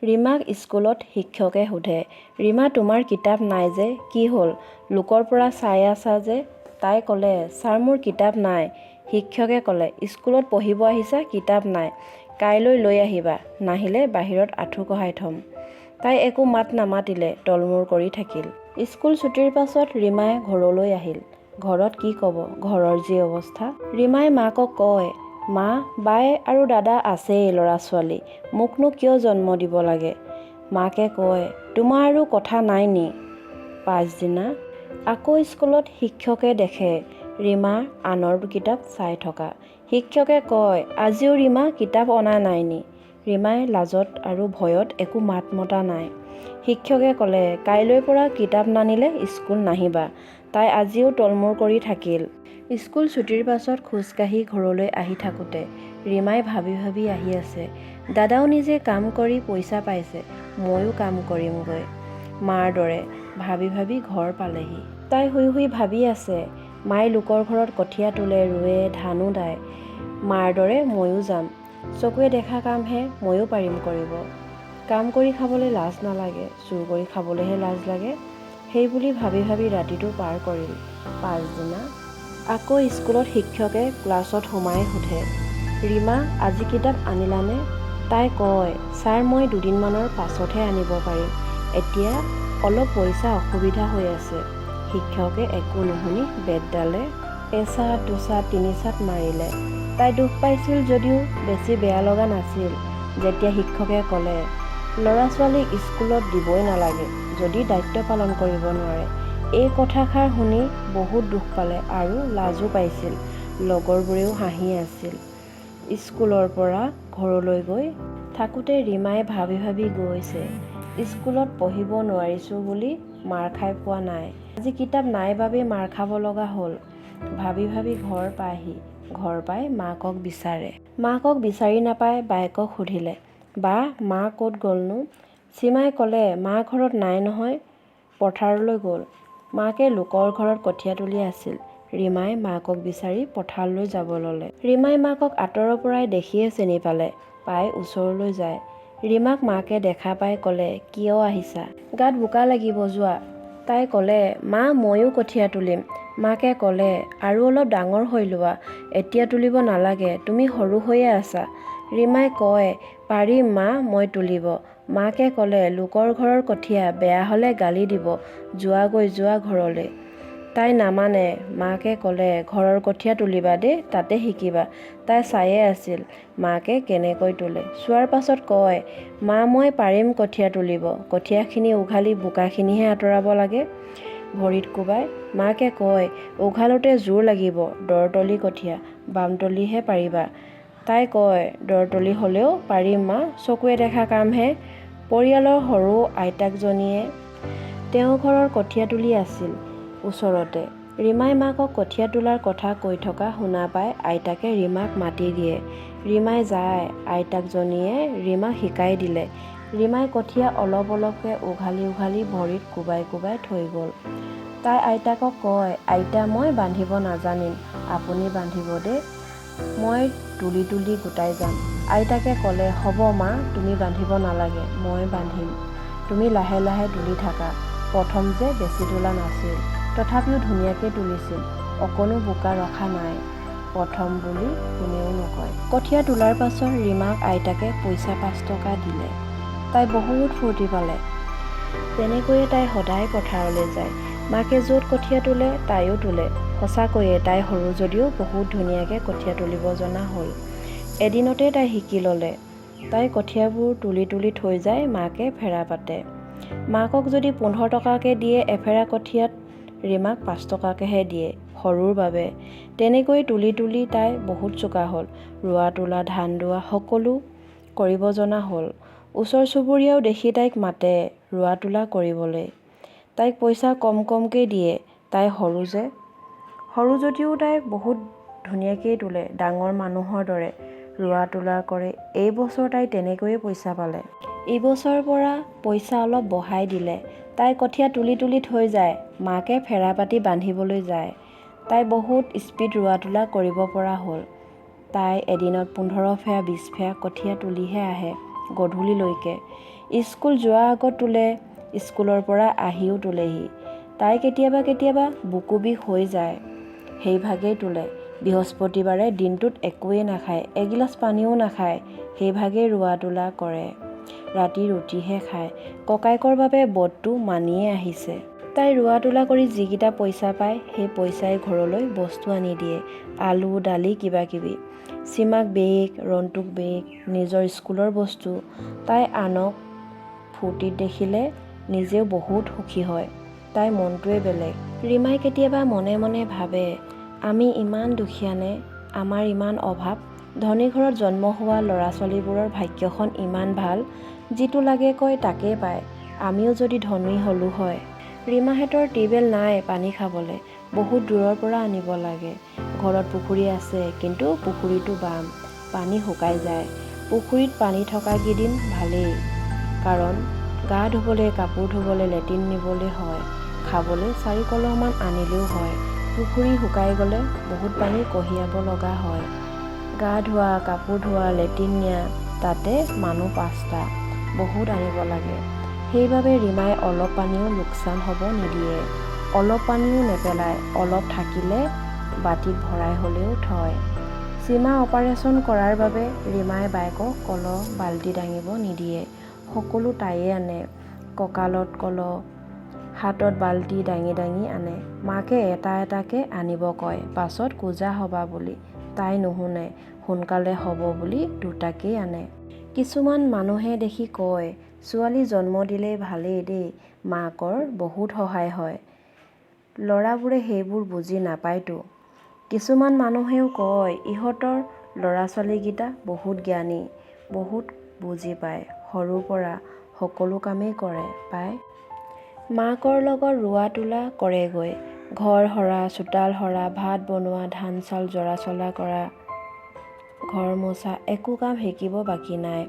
ৰীমাক স্কুলত শিক্ষকে সোধে, ৰীমা তোমাৰ কিতাপ নাই যে, কি হ'ল? লোকৰ পৰা চাই আছা যে? তাই ক'লে, ছাৰ মোৰ কিতাপ নাই। শিক্ষকে ক'লে, স্কুলত পঢ়িব আহিছা, কিতাপ নাই, কাইলৈ লৈ আহিবা, নাহিলে বাহিৰত আঁঠু কঢ়াই থ'ম। তাই একো মাত নামাতিলে, তলমূৰ কৰি থাকিল। স্কুল ছুটিৰ পাছত ৰীমাই ঘৰলৈ আহিল। ঘৰত কি ক'ব, ঘৰৰ যি অৱস্থা। ৰীমাই মাকক কয়, মা, বাই আৰু দাদা আছেই ল'ৰা-ছোৱালী, মোকনো কিয় জন্ম দিব লাগে? মাকে কয়, তোমাৰ আৰু কথা নাই নি? পাছদিনা আকৌ স্কুলত শিক্ষকে দেখে ৰীমা আনৰ কিতাপ চাই থকা। শিক্ষকে কয়, আজিও ৰীমা কিতাপ অনা নাই নি? ৰীমাই লাজত আৰু ভয়ত একো মাত মতা নাই। শিক্ষকে ক'লে, কাইলৈৰ পৰা কিতাপ নানিলে স্কুল নাহিবা। তাই আজিও তলমূৰ কৰি থাকিল। স্কুল ছুটিৰ পাছত খোজকাঢ়ি ঘৰলৈ আহি থাকোঁতে ৰীমাই ভাবি ভাবি আহি আছে, দাদাও নিজে কাম কৰি পইচা পাইছে, ময়ো কাম কৰিমগৈ মাৰ দৰে, ভাবি ভাবি ঘৰ পালেহি। তাই শুই শুই ভাবি আছে, মায়ে লোকৰ ঘৰত কঠীয়া তোলে, ৰুৱে, ধানো দায়, মাৰ দৰে ময়ো যাম, চকুৱে দেখা কামহে, ময়ো পাৰিম কৰিব। কাম কৰি খাবলৈ লাজ নালাগে, চুৰ কৰি খাবলৈহে লাজ লাগে। সেই বুলি ভাবি ভাবি ৰাতিটো পাৰ কৰিল। পাছদিনা আকৌ স্কুলত শিক্ষকে ক্লাছত সোমাই সোধে, ৰীমা আজি কিতাপ আনিলানে? তাই কয়, ছাৰ মই দুদিনমানৰ পাছতহে আনিব পাৰিম, এতিয়া অলপ পইচা অসুবিধা হৈ আছে। শিক্ষকে একো নুশুনি বেতডালে এচাট দুচাট তিনিচাট মাৰিলে। তাই দুখ পাইছিল যদিও বেছি বেয়া লগা নাছিল। যেতিয়া শিক্ষকে ক'লে, ল'ৰা-ছোৱালীক স্কুলত দিবই নালাগে যদি দায়িত্ব পালন কৰিব নোৱাৰে, এই কথাষাৰ শুনি বহুত দুখ পালে আৰু লাজো পাইছিল। লগৰবোৰেও হাঁহি আছিল। স্কুলৰ পৰা ঘৰলৈ গৈ থাকোঁতে ৰীমাই ভাবি ভাবি গৈছে, স্কুলত পঢ়িব নোৱাৰিছোঁ বুলি মাৰ খাই পোৱা নাই, আজি কিতাপ নাই বাবেই মাৰ খাব লগা হ'ল। ভাবি ভাবি ঘৰ পায়হি। ঘৰ পাই মাকক বিচাৰে। মাকক বিচাৰি নাপাই বায়েকক সুধিলে, বা মা ক'ত গ'লনো? সীমাই ক'লে, মা ঘৰত নাই নহয়, পথাৰলৈ গ'ল। মাকে লোকৰ ঘৰত কঠীয়া তুলি আছিল। ৰীমাই মাকক বিচাৰি পথাৰলৈ যাব ল'লে। ৰীমাই মাকক আঁতৰৰ পৰাই দেখিয়ে চিনি পালে। পাই ওচৰলৈ যায়। ৰীমাক মাকে দেখা পাই ক'লে, কিয় আহিছা? গাত বোকা লাগিব, যোৱা। তাই ক'লে, মা ময়ো কঠীয়া তুলিম। মাকে ক'লে, আৰু অলপ ডাঙৰ হৈ লোৱা, এতিয়া তুলিব নালাগে, তুমি সৰু হৈয়ে আছা। ৰীমাই কয়, পাৰিম মা মই তুলিব। মাকে ক'লে, লোকৰ ঘৰৰ কঠীয়া, বেয়া হ'লে গালি দিব, যোৱাগৈ যোৱা ঘৰলৈ। তাই নামানে। মাকে ক'লে, ঘৰৰ কঠীয়া তুলিবা দেই, তাতে শিকিবা। তাই চায়ে আছিল মাকে কেনেকৈ তোলে। চোৱাৰ পাছত কয়, মা মই পাৰিম কঠীয়া তুলিব, কঠীয়াখিনি উঘালি বোকাখিনিহে আঁতৰাব লাগে। ভৰিত কোবাই মাকে কয়, উঘালোতে জোৰ লাগিব, দৰতলি কঠীয়া, বামতলিহে পাৰিবা। তাই কয়, দৰতলি হ'লেও পাৰিম মা, চকুৱে দেখা কামহে। পৰিয়ালৰ সৰু আইতাকজনীয়ে তেওঁৰ ঘৰৰ কঠীয়া তুলি আছিল ওচৰতে। ৰীমাই মাকক কঠীয়া তোলাৰ কথা কৈ থকা শুনা পাই আইতাকে ৰীমাক মাতি দিয়ে। ৰীমাই যায়। আইতাকজনীয়ে ৰীমাক শিকাই দিলে। ৰীমাই কঠীয়া অলপ অলপকৈ উঘালি উঘালি ভৰিত কোবাই কোবাই থৈ গ'ল। তাই আইতাকক কয়, আইতা মই বান্ধিব নাজানিম, আপুনি বান্ধিব দেই, মই তুলি তুলি গোটাই যাম। আইতাকে ক'লে, হ'ব মা তুমি বান্ধিব নালাগে, মই বান্ধিম, তুমি লাহে লাহে তুলি থাকা। প্ৰথম যে বেছি তোলা নাছিল, তথাপিও ধুনীয়াকৈ তুলিছিল, অকণো বোকা ৰখা নাই। প্ৰথম বুলি কোনেও নকয়। কঠীয়া তোলাৰ পাছত ৰীমাক আইতাকে পইচা 5 টকা দিলে। তাই বহুত ফূৰ্তি পালে। তেনেকৈয়ে তাই সদায় পথাৰলৈ যায়। মাকে য'ত কঠীয়া তোলে তাইও তোলে। সঁচাকৈয়ে তাই সৰু যদিও বহুত ধুনীয়াকৈ কঠীয়া তুলিব জনা হ'ল। এদিনতে তাই শিকি ল'লে। তাই কঠীয়াবোৰ তুলি তুলি থৈ যায়, মাকে ফেৰা পাতে। মাকক যদি 15 টকাকৈ দিয়ে এফেৰা কঠীয়াত, ৰীমাক 5 টকাকৈহে দিয়ে, সৰুৰ বাবে। তেনেকৈ তুলি তুলি তাই বহুত চোকা হ'ল। ৰোৱা তোলা ধান দোৱা সকলো কৰিব জনা হ'ল। ওচৰ চুবুৰীয়াও দেখি তাইক মাতে ৰোৱা তোলা কৰিবলৈ। তাইক পইচা কম কমকৈ দিয়ে, তাই সৰু যে। সৰু যদিও তাই বহুত ধুনীয়াকৈ তোলে, ডাঙৰ মানুহৰ দৰে ৰোৱা তোলা কৰে। এই বছৰ তাই তেনেকৈয়ে পইচা পালে। এইবছৰৰ পৰা পইচা অলপ বঢ়াই দিলে। তাই কঠীয়া তুলি তুলি থৈ যায়, মাকে ফেৰা পাতি বান্ধিবলৈ যায়। তাই বহুত স্পীড ৰোৱা তোলা কৰিব পৰা হ'ল। তাই এদিনত 15 ফেৰা 20 ফেৰা কঠীয়া তুলিহে আহে গধূলিলৈকে। স্কুল যোৱাৰ আগত তোলে, স্কুলৰ পৰা আহিও তোলেহি। তাই কেতিয়াবা কেতিয়াবা বুকু বিষ হৈ যায়, সেইভাগেই তোলে। বৃহস্পতিবাৰে দিনটোত একোৱেই নাখায়, এগিলাচ পানীও নাখায়, সেইভাগেই ৰোৱা তোলা কৰে। ৰাতি ৰুটিহে খায়। ককায়েকৰ বাবে বদটো মানিয়ে আহিছে। তাই ৰোৱা তোলা কৰি যিকেইটা পইচা পায় সেই পইচাই ঘৰলৈ বস্তু আনি দিয়ে, আলু দালি কিবাকিবি। সীমাক বেগ, ৰন্টুক বেগ, নিজৰ স্কুলৰ বস্তু। তাই আনক ফূৰ্তিত দেখিলে নিজেও বহুত সুখী হয়। তাইৰ মনটোৱে বেলেগ। ৰীমাই কেতিয়াবা মনে মনে ভাবে, আমি ইমান দুখীয়ানে, আমাৰ ইমান অভাৱ। ধনী ঘৰত জন্ম হোৱা ল'ৰা ছোৱালীবোৰৰ ভাগ্যখন ইমান ভাল, যিটো লাগে কয় তাকেই পায়। আমিও যদি ধনী হ'লো হয়। ৰীমাহঁতৰ টিউবৱেল নাই পানী খাবলৈ, বহুত দূৰৰ পৰা আনিব লাগে। ঘৰত পুখুৰী আছে, কিন্তু পুখুৰীটো বাম, পানী শুকাই যায়। পুখুৰীত পানী থকা কেইদিন ভালেই, কাৰণ গা ধুবলৈ, কাপোৰ ধুবলৈ, লেট্ৰিন নিবলৈ হয়। খাবলৈ 4 কলহমান আনিলেও হয়। পুখুৰী শুকাই গ'লে বহুত পানী কঢ়িয়াব লগা হয়। গা ধোৱা, কাপোৰ ধোৱা, লেট্ৰিন নিয়া, তাতে মানুহ 5টা, বহুত আনিব লাগে। সেইবাবে ৰীমাই অলপ পানীও লোকচান হ'ব নিদিয়ে। অলপ পানীও নেপেলায়, অলপ থাকিলে বাটিত ভৰাই হ'লেও থয়। সীমা অপাৰেশ্যন কৰাৰ বাবে ৰীমাই বাইকক কলহ, বাল্টি দাঙিব নিদিয়ে। সকলো তাইয়ে আনে। কঁকালত কলহ, হাতত বাল্টি দাঙি দাঙি আনে। মাকে এটা এটাকে আনিব কয়, পাছত কোজা হ'বা বুলি। তাই নুশুনে, সোনকালে হ'ব বুলি 2টাকেই আনে। কিছুমান মানুহে দেখি কয়, ছোৱালী জন্ম দিলেই ভালেই দেই, মাকৰ বহুত সহায় হয়। ল'ৰাবোৰে সেইবোৰ বুজি নাপায়তো। কিছুমান মানুহেও কয়, ইহঁতৰ ল'ৰা ছোৱালীকেইটা বহুত জ্ঞানী, বহুত বুজি পায়, সৰুৰ পৰা সকলো কামেই কৰে পায়। মাকৰ লগত ৰোৱা তোলা কৰেগৈ, ঘৰ সৰা, চোতাল সৰা, ভাত বনোৱা, ধান চাউল জৰা চলা কৰা, ঘৰ মোচা, একো কাম শিকিব বাকী নাই।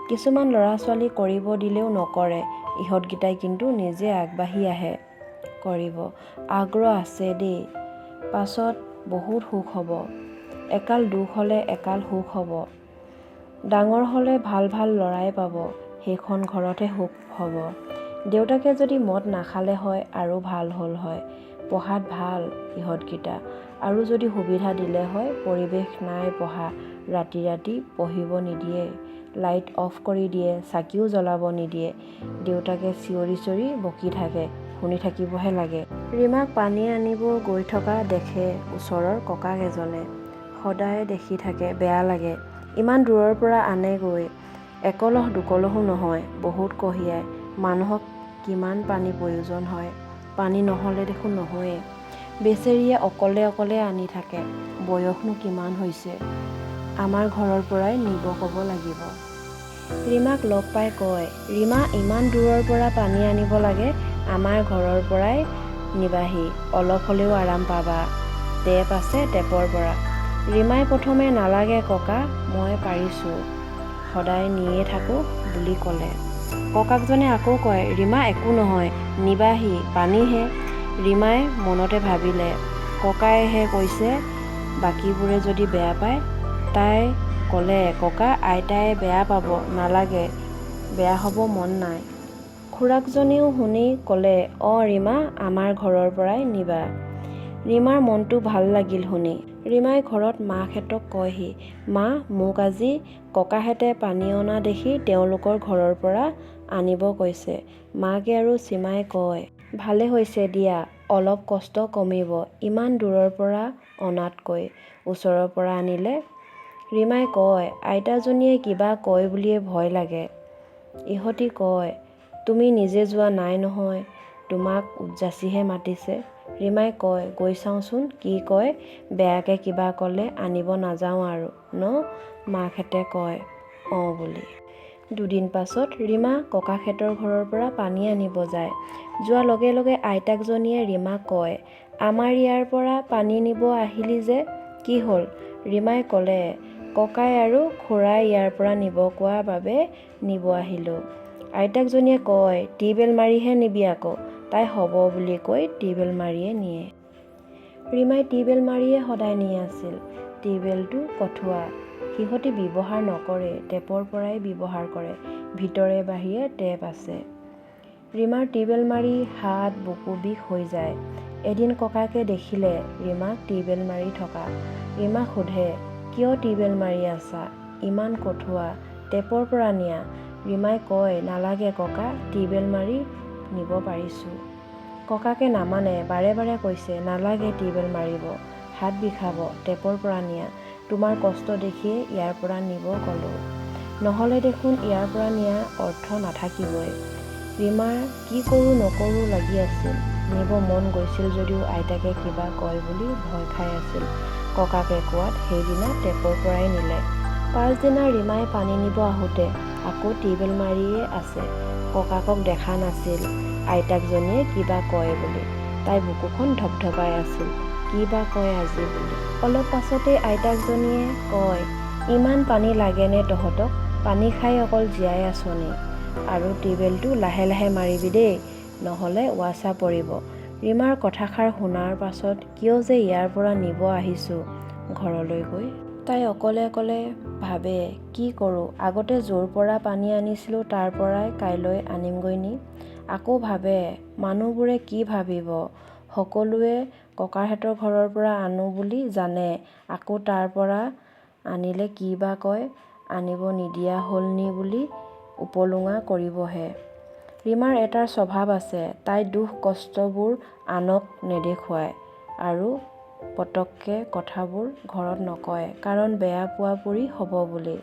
কিছুমান ল'ৰা ছোৱালী কৰিব দিলেও নকৰে, ইহঁতকেইটাই কিন্তু নিজে আগবাঢ়ি আহে কৰিব। আগ্ৰহ আছে দেই, পাছত বহুত সুখ হ'ব। একাল দুখ হ'লে একাল সুখ হ'ব। ডাঙৰ হ'লে ভাল ভাল ল'ৰাই পাব, সেইখন ঘৰতহে সুখ হ'ব। দেউতাকে যদি মদ নাখালে হয় আৰু ভাল হ'ল হয়। পঢ়াত ভাল ইহঁতকেইটা, আৰু যদি সুবিধা দিলে হয়। পৰিৱেশ নাই পঢ়া, ৰাতি ৰাতি পঢ়িব নিদিয়ে, লাইট অফ কৰি দিয়ে, চাকিও জ্বলাব নিদিয়ে। দেউতাকে চিঞৰি চিঞৰি বকি থাকে, শুনি থাকিবহে লাগে। ৰীমাক পানী আনিব গৈ থকা দেখে ওচৰৰ ককাক এজনে, সদায় দেখি থাকে, বেয়া লাগে। ইমান দূৰৰ পৰা আনেগৈ, 1 কলহ 2 কলহো নহয়, বহুত কঢ়িয়ায়। মানুহক কিমান পানী প্ৰয়োজন হয়, পানী নহ'লে দেখোন নহয়েই। বেচেৰীয়ে অকলে অকলে আনি থাকে, বয়সনো কিমান হৈছে, আমাৰ ঘৰৰ পৰাই নিব ক'ব লাগিব। ৰীমাক লগ পাই কয়, ৰীমা ইমান দূৰৰ পৰা পানী আনিব লাগে, আমাৰ ঘৰৰ পৰাই নিবাহি, অলপ হ'লেও আৰাম পাবা, টেপ আছে, টেপৰ পৰা। ৰীমাই প্ৰথমে নালাগে ককা, মই পাৰিছোঁ, সদায় নিয়ে থাকোঁ বুলি ক'লে। ককাকজনে আকৌ কয়, ৰীমা একো নহয়, নিবাহি, পানীহে। ৰীমাই মনতে ভাবিলে, ককাইহে কৈছে, বাকীবোৰে যদি বেয়া পায়। তাই ক'লে, ককা আইতাই বেয়া পাব, নালাগে, বেয়া হ'ব মন নাই। খুৰাকজনেও শুনি ক'লে, অঁ ৰীমা, আমাৰ ঘৰৰ পৰাই নিবা। ৰীমাৰ মনটো ভাল লাগিল শুনি। ৰীমাই ঘৰত মাকহঁতক কয়হি, মা, মোক আজি ককাহঁতে পানী অনা দেখি তেওঁলোকৰ ঘৰৰ পৰা আনিব কৈছে। মাকে আৰু সীমাই কয়, ভালে হৈছে দিয়া, অলপ কষ্ট কমিব, ইমান দূৰৰ পৰা অনাতকৈ ওচৰৰ পৰা আনিলে। ৰীমাই কয়, আইতাজনীয়ে কিবা কয় বুলিয়ে ভয় লাগে। ইহঁতি কয়, তুমি নিজে যোৱা নাই নহয়, তোমাক উপজাচিহে মাতিছে। ৰীমাই কয়, গৈ চাওঁচোন কি কয়, বেয়াকৈ কিবা ক'লে আনিব নাযাওঁ আৰু ন। মাকহঁতে কয়, অঁ বুলি। 2 দিন পাছত ৰীমা ককাকহঁতৰ ঘৰৰ পৰা পানী আনিব যায়। যোৱাৰ লগে লগে আইতাকজনীয়ে ৰীমাক কয়, আমাৰ ইয়াৰ পৰা পানী নিব আহিলি যে, কি হ'ল? ৰীমাই ক'লে, ককাই আৰু খুৰাই ইয়াৰ পৰা নিব কোৱা বাবে নিব আহিলোঁ। আইতাকজনীয়ে কয়, টিউবৱেল মাৰিহে নিবি আকৌ। তাই হ'ব বুলি কৈ টিউবৱেল মাৰিয়ে নিয়ে। ৰীমাই টিউবৱেল মাৰিয়ে সদায় নি আছিল। টিউবৱেলটো কঠুৱা, সিহঁতি ব্যৱহাৰ নকৰে, টেপৰ পৰাই ব্যৱহাৰ কৰে। ভিতৰে বাহিৰে টেপ আছে। ৰীমাৰ টিউবেল মাৰি হাত বুকু বিষ হৈ যায়। এদিন ককাকে দেখিলে ৰীমাক টিউবেল মাৰি থকা। ৰীমাক সোধে, কিয় টিউবেল মাৰি আছা? ইমান কঠুৱা, টেপৰ পৰা নিয়া। ৰীমাই কয়, নালাগে ককা, টিউবেল মাৰি নিব পাৰিছোঁ। ককাকে নামানে, বাৰে বাৰে কৈছে, নালাগে টিউবেল মাৰিব, হাত বিষাব, টেপৰ পৰা নিয়া। তোমাৰ কষ্ট দেখিয়ে ইয়াৰ পৰা নিব ক'লোঁ। নহ'লে দেখোন ইয়াৰ পৰা নিয়াৰ অৰ্থ নাথাকিবই। ৰীমাৰ কি কৰোঁ নকৰোঁ লাগি আছিল। নিব মন গৈছিল যদিও আইতাকে কিবা কয় বুলি ভয় খাই আছিল। ককাকে কোৱাত সেইদিনা টেপৰ পৰাই নিলে। পাছদিনা ৰীমাই পানী নিব আহোঁতে আকৌ টিউবেল মাৰিয়ে আছে। ককাকক দেখা নাছিল আইতাকজনীয়ে কিবা কয় বুলি। তাই বুকুখন ধপধপাই আছিল, কি বা কয় আজি বুলি। অলপ পাছতেই আইতাকজনীয়ে কয়, ইমান পানী লাগেনে তহঁতক? পানী খাই অকল জীয়াই আছনি? আৰু টিউবেলটো লাহে লাহে মাৰিবি দেই, নহ'লে ৱাছা পৰিব। ৰীমাৰ কথাষাৰ শুনাৰ পাছত কিয় যে ইয়াৰ পৰা নিব আহিছোঁ ঘৰলৈ গৈ। তাই অকলে অকলে ভাবে, কি কৰোঁ, আগতে য'ৰ পৰা পানী আনিছিলোঁ তাৰ পৰাই কাইলৈ আনিমগৈ নি? আকৌ ভাবে, মানুহবোৰে কি ভাবিব? সকলোৱে ককাহঁতৰ ঘৰৰ পৰা আনো বুলি জানে, আকৌ তাৰ পৰা আনিলে কি বা কয়, আনিব নিদিয়া হ'ল নি বুলি উপলুঙা কৰিবহে। ৰীমাৰ এটাৰ স্বভাৱ আছে, তাই দুখ কষ্টবোৰ আনক নেদেখুৱায় আৰু পটককৈ কথাবোৰ ঘৰত নকয়, কাৰণ বেয়া পোৱা পুৰি হ'ব বুলি।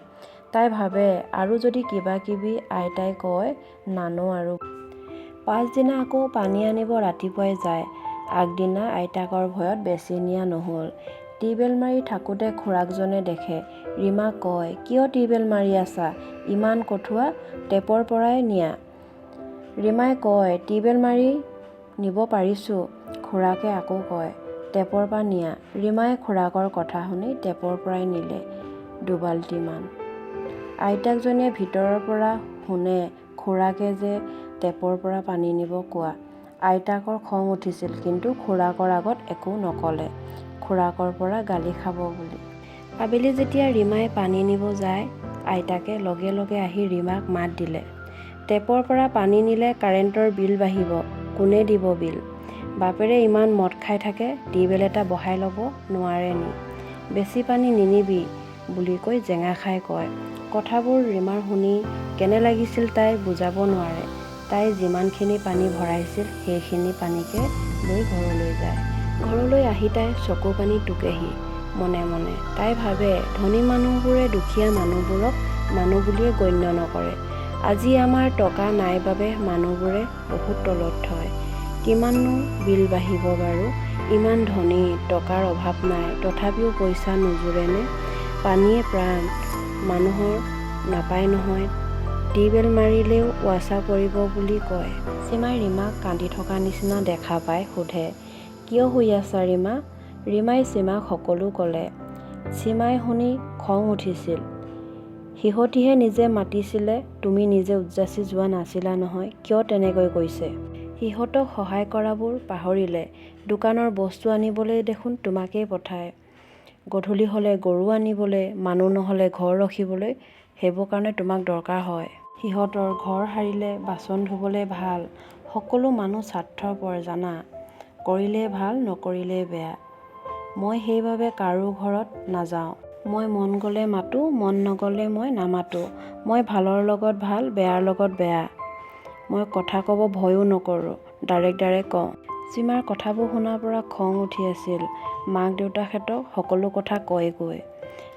তাই ভাবে আৰু যদি কিবা কিবি আইতাই কয় নানো আৰু। পাছদিনা আকৌ পানী আনিব ৰাতিপুৱাই যায়। আগদিনা আইতাকৰ ভয়ত বেছি নিয়া নহ'ল। টিউবেল মাৰি থাকোঁতে খুৰাকজনে দেখে। ৰীমাক কয়, কিয় টিউবেল মাৰি আছা? ইমান কঠুৱা, টেপৰ পৰাই নিয়া। ৰীমাই কয়, টিউবেল মাৰি নিব পাৰিছোঁ। খুৰাকে আকৌ কয়, টেপৰ পৰা নিয়া। ৰীমাই খুৰাকৰ কথা শুনি টেপৰ পৰাই নিলে দুবাল্টিমান। আইতাকজনীয়ে ভিতৰৰ পৰা শুনে খুৰাকে যে টেপৰ পৰা পানী নিব কোৱা। আইতাকৰ খং উঠিছিল, কিন্তু খুৰাকৰ আগত একো নক'লে, খুৰাকৰ পৰা গালি খাব বুলি। আবেলি যেতিয়া ৰীমাই পানী নিব যায়, আইতাকে লগে লগে আহি ৰীমাক মাত দিলে, টেপৰ পৰা পানী নিলে কাৰেণ্টৰ বিল বাঢ়িব, কোনে দিব বিল? বাপেৰে ইমান মদ খাই থাকে, টিউবেল এটা বহাই ল'ব নোৱাৰে নি? বেছি পানী নিনিবি বুলি কৈ জেঙা খাই কয়। কথাবোৰ ৰীমাৰ শুনি কেনে লাগিছিল তাই বুজাব নোৱাৰে। তাই যিমানখিনি পানী ভৰাইছিল সেইখিনি পানীকে লৈ ঘৰলৈ যায়। ঘৰলৈ আহি তাই চকু পানী টুকেহি মনে মনে। তাই ভাবে, ধনী মানুহবোৰে দুখীয়া মানুহবোৰক মানুহ বুলিয়ে গণ্য নকৰে। আজি আমাৰ টকা নাই বাবে মানুহবোৰে বহুত তলত থয়। কিমাননো বিল বাঢ়িব বাৰু? ইমান ধনী, টকাৰ অভাৱ নাই, তথাপিও পইচা নোজোৰেনে? পানীয়ে প্ৰাণ, মানুহৰ নাপায় নহয়। টিউবেল মাৰিলেও ৱাছা পৰিব বুলি কয়। সীমাই ৰীমাক কান্দি থকা নিচিনা দেখা পাই সোধে, কিয় শুই আছা ৰীমা? ৰীমাই সীমাক সকলো ক'লে। সীমাই শুনি খং উঠিছিল। সিহঁতিহে নিজে মাতিছিলে, তুমি নিজে উৎযাচি যোৱা নাছিলা নহয়, কিয় তেনেকৈ কৈছে? সিহঁতক সহায় কৰাবোৰ পাহৰিলে। দোকানৰ বস্তু আনিবলৈ দেখোন তোমাকেই পঠায়। গধূলি হ'লে গৰু আনিবলৈ, মানুহ নহ'লে ঘৰ ৰখিবলৈ, সেইবোৰ কাৰণে তোমাক দৰকাৰ হয়। সিহঁতৰ ঘৰ সাৰিলে, বাচন ধুবলৈ ভাল। সকলো মানুহ স্বাৰ্থপৰ জানা, কৰিলেই ভাল, নকৰিলেই বেয়া। মই সেইবাবে কাৰো ঘৰত নাযাওঁ। মই মন গ'লে মাতোঁ, মন নগ'লে মই নামাতোঁ। মই ভালৰ লগত ভাল, বেয়াৰ লগত বেয়া। মই কথা ক'ব ভয়ো নকৰোঁ, ডাইৰেক্ট কওঁ। সীমাৰ কথাবোৰ শুনাৰ পৰা খং উঠি আছিল। মাক দেউতাকহঁতক সকলো কথা কয়গৈ।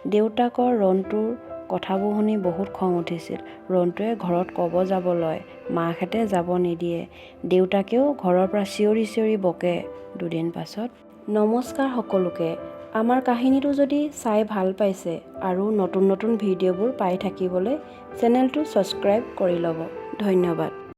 দেউতাকৰ ৰন্টুৰ কথাবোৰ শুনি বহুত খং উঠিছিল। ৰন্টুৱে ঘৰত ক'ব যাব লয়, মাকহঁতে যাব নিদিয়ে। দেউতাকেও ঘৰৰ পৰা চিঞৰি চিঞৰি বকে। দুদিন পাছত। নমস্কাৰ সকলোকে। আমাৰ কাহিনীটো যদি চাই ভাল পাইছে আৰু নতুন নতুন ভিডিঅ'বোৰ পাই থাকিবলৈ চেনেলটো ছাবস্ক্ৰাইব কৰি ল'ব। ধন্যবাদ।